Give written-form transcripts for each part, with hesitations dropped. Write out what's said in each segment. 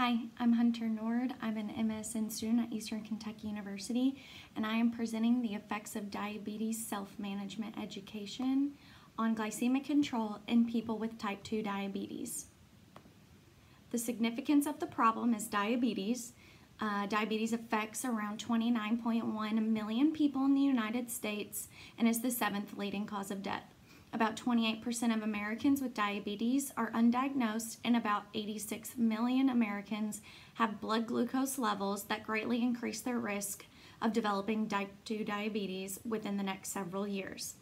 Hi, I'm Hunter Nord. I'm an MSN student at Eastern Kentucky University, and I am presenting the effects of diabetes self-management education on glycemic control in people with type 2 diabetes. The significance of the problem is diabetes. Diabetes affects around 29.1 million people in the United States and is the 7th leading cause of death. About 28% of Americans with diabetes are undiagnosed, and about 86 million Americans have blood glucose levels that greatly increase their risk of developing type 2 diabetes within the next several years.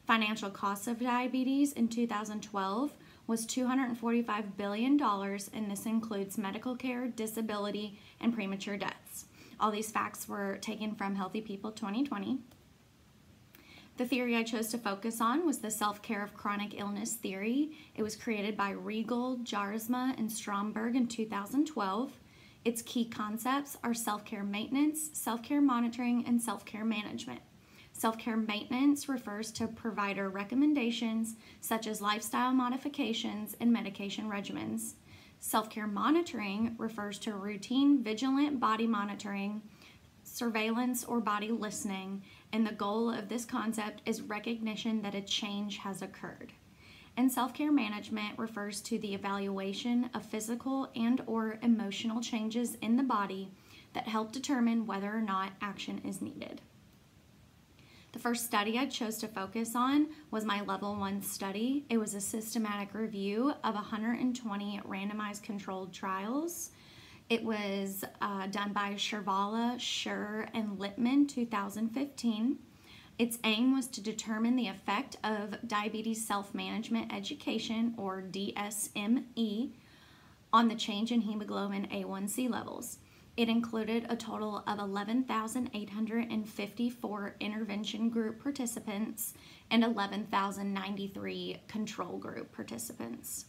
Financial costs of diabetes in 2012 was $245 billion, and this includes medical care, disability, and premature deaths. All these facts were taken from Healthy People 2020. The theory I chose to focus on was the self-care of chronic illness theory. It was created by Riegel, Jarzma, and Stromberg in 2012. Its key concepts are self-care maintenance, self-care monitoring, and self-care management. Self-care maintenance refers to provider recommendations such as lifestyle modifications and medication regimens. Self-care monitoring refers to routine, vigilant body monitoring, surveillance, or body listening, and the goal of this concept is recognition that a change has occurred. And self-care management refers to the evaluation of physical and/or emotional changes in the body that help determine whether or not action is needed. The first study I chose to focus on was my Level 1 study. It was a systematic review of 120 randomized controlled trials. It was done by Shervala, Scher, and Littman, 2015. Its aim was to determine the effect of diabetes self-management education, or DSME, on the change in hemoglobin A1C levels. It included a total of 11,854 intervention group participants and 11,093 control group participants.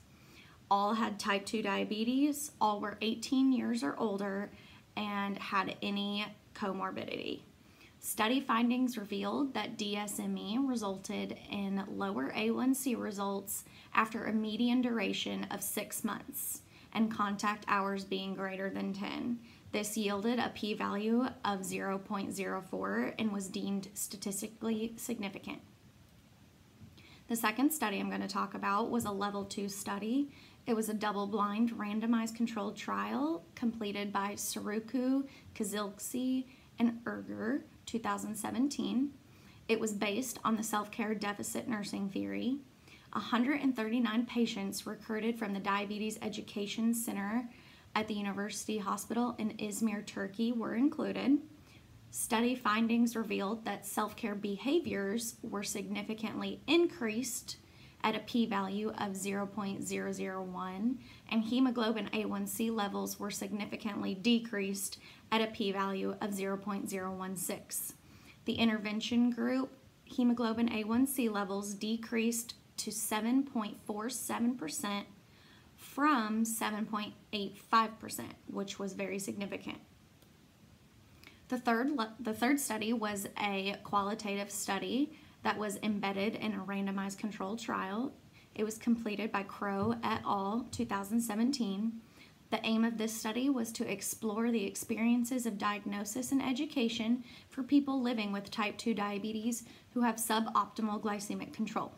All had type 2 diabetes, all were 18 years or older, and had any comorbidity. Study findings revealed that DSME resulted in lower A1C results after a median duration of 6 months and contact hours being greater than 10. This yielded a p-value of 0.04 and was deemed statistically significant. The second study I'm going to talk about was a Level 2 study. It was a double-blind, randomized controlled trial completed by Saruku, Kazilksi, and Erger, 2017. It was based on the self-care deficit nursing theory. 139 patients recruited from the Diabetes Education Center at the University Hospital in Izmir, Turkey were included. Study findings revealed that self-care behaviors were significantly increased at a p-value of 0.001, and hemoglobin A1C levels were significantly decreased at a p-value of 0.016. The intervention group hemoglobin A1C levels decreased to 7.47% from 7.85%, which was very significant. The third study was a qualitative study that was embedded in a randomized controlled trial. It was completed by Crow et al. 2017. The aim of this study was to explore the experiences of diagnosis and education for people living with type 2 diabetes who have suboptimal glycemic control.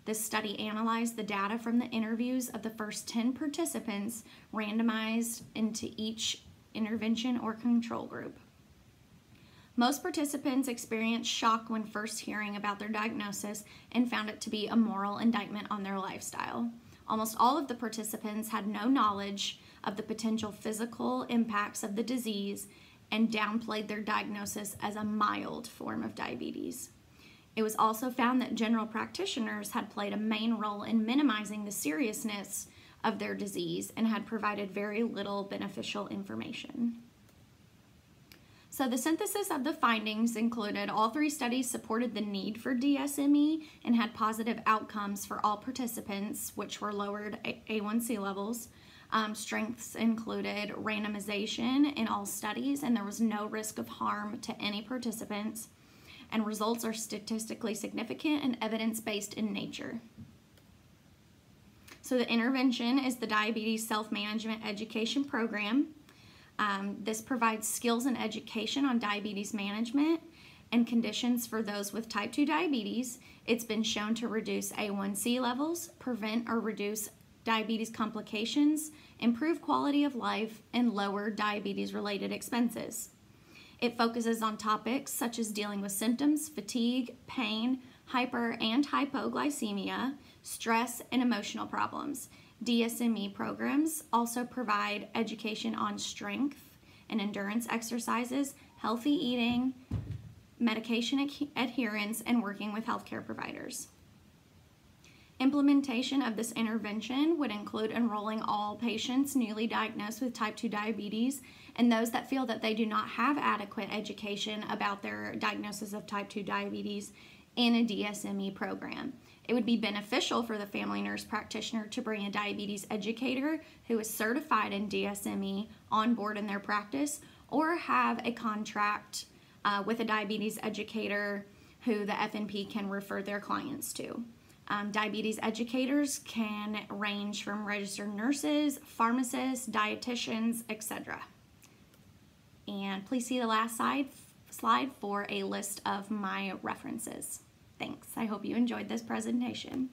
This study analyzed the data from the interviews of the first 10 participants randomized into each intervention or control group. Most participants experienced shock when first hearing about their diagnosis and found it to be a moral indictment on their lifestyle. Almost all of the participants had no knowledge of the potential physical impacts of the disease and downplayed their diagnosis as a mild form of diabetes. It was also found that general practitioners had played a main role in minimizing the seriousness of their disease and had provided very little beneficial information. So the synthesis of the findings included all 3 studies supported the need for DSME and had positive outcomes for all participants, which were lowered A1C levels. Strengths included randomization in all studies, and there was no risk of harm to any participants. And results are statistically significant and evidence-based in nature. So the intervention is the Diabetes Self-Management Education Program. This provides skills and education on diabetes management and conditions for those with type 2 diabetes. It's been shown to reduce A1C levels, prevent or reduce diabetes complications, improve quality of life, and lower diabetes-related expenses. It focuses on topics such as dealing with symptoms, fatigue, pain, hyper and hypoglycemia, stress, and emotional problems. DSME programs also provide education on strength and endurance exercises, healthy eating, medication adherence, and working with healthcare providers. Implementation of this intervention would include enrolling all patients newly diagnosed with type 2 diabetes and those that feel that they do not have adequate education about their diagnosis of type 2 diabetes in a DSME program. It would be beneficial for the family nurse practitioner to bring a diabetes educator who is certified in DSME on board in their practice, or have a contract with a diabetes educator who the FNP can refer their clients to. Diabetes educators can range from registered nurses, pharmacists, dietitians, etc. And please see the last slide for a list of my references. Thanks. I hope you enjoyed this presentation.